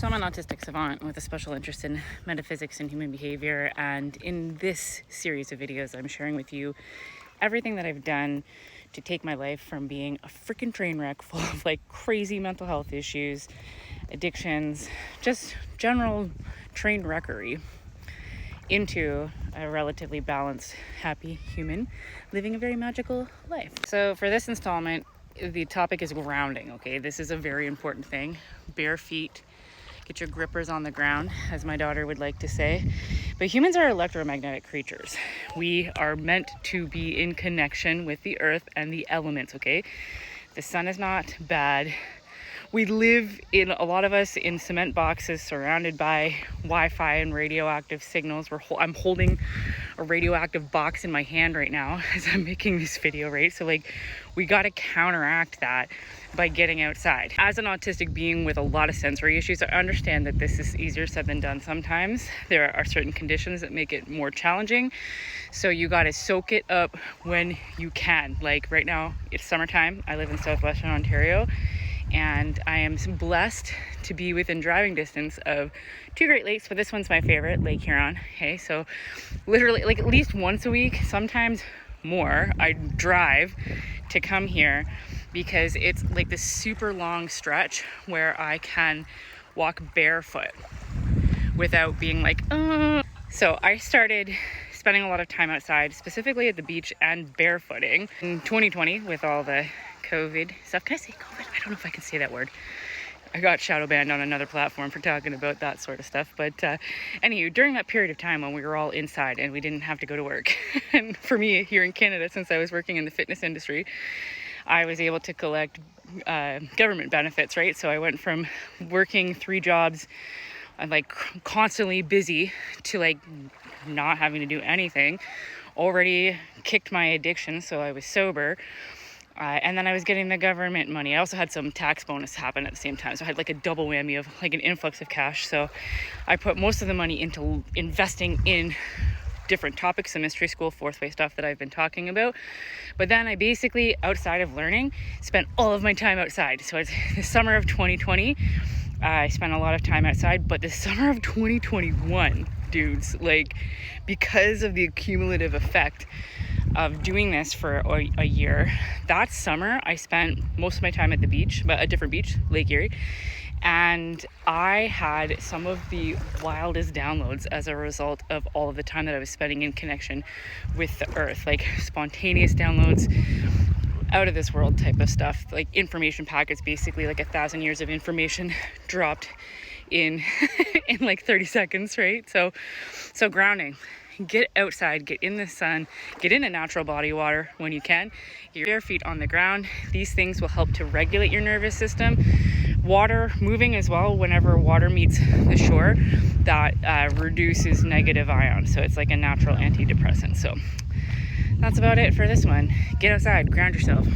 So I'm an autistic savant with a special interest in metaphysics and human behavior, and in this series of videos I'm sharing with you everything that I've done to take my life from being a freaking train wreck full of like crazy mental health issues, addictions, just general train wreckery, into a relatively balanced, happy human living a very magical life. So for this installment, the topic is grounding, okay? This is a very important thing. Bare feet, get your grippers on the ground, as my daughter would like to say. But humans are electromagnetic creatures. We are meant to be in connection with the earth and the elements, okay? The sun is not bad. We live, a lot of us, in cement boxes surrounded by Wi-Fi and radioactive signals. I'm holding a radioactive box in my hand right now as I'm making this video, right? So like, we got to counteract that by getting outside. As an autistic being with a lot of sensory issues, I understand that this is easier said than done sometimes. There are certain conditions that make it more challenging. So you got to soak it up when you can. Like right now, it's summertime. I live in southwestern Ontario, and I am blessed to be within driving distance of two Great Lakes, but this one's my favorite, Lake Huron. Okay, so literally like at least once a week, sometimes more, I drive to come here because it's like this super long stretch where I can walk barefoot without being like, So I started spending a lot of time outside, specifically at the beach and barefooting in 2020 with all the COVID stuff. Can I say COVID? I don't know if I can say that word. I got shadow banned on another platform for talking about that sort of stuff. But anywho, during that period of time when we were all inside and we didn't have to go to work, and for me here in Canada, since I was working in the fitness industry, I was able to collect government benefits, right? So I went from working 3 jobs and like constantly busy to like not having to do anything. Already kicked my addiction, so I was sober. And then I was getting the government money. I also had some tax bonus happen at the same time. So I had like a double whammy of like an influx of cash. So I put most of the money into investing in different topics, the mystery school, fourth way stuff that I've been talking about. But then I basically, outside of learning, spent all of my time outside. So it's the summer of 2020. I spent a lot of time outside, but the summer of 2021, dudes, like, because of the cumulative effect of doing this for a year, that summer I spent most of my time at the beach, but a different beach, Lake Erie, and I had some of the wildest downloads as a result of all of the time that I was spending in connection with the earth, like spontaneous downloads, out of this world type of stuff, like information packets, basically like 1,000 years of information dropped in in like 30 seconds, right? So grounding. Get outside, get in the sun, get in a natural body water when you can. Get your bare feet on the ground. These things will help to regulate your nervous system. Water, moving as well, whenever water meets the shore, that reduces negative ions. So it's like a natural antidepressant. So that's about it for this one. Get outside, ground yourself.